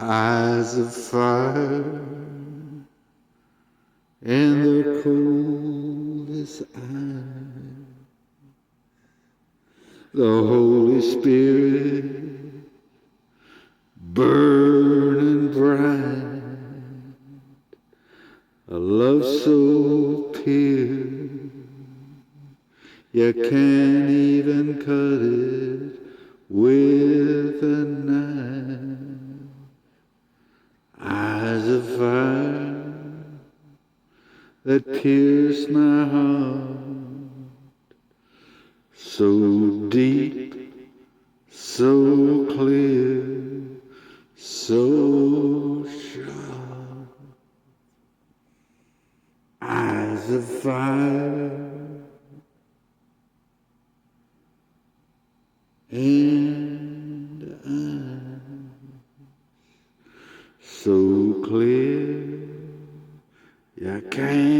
eyes of fire and the coldest eye. The Holy Spirit burning bright, a love so pure you can't even cut it with a knife. Eyes of fire that pierce my heart, so deep, so clear, so sharp. Eyes of fire and eyes so clear you can't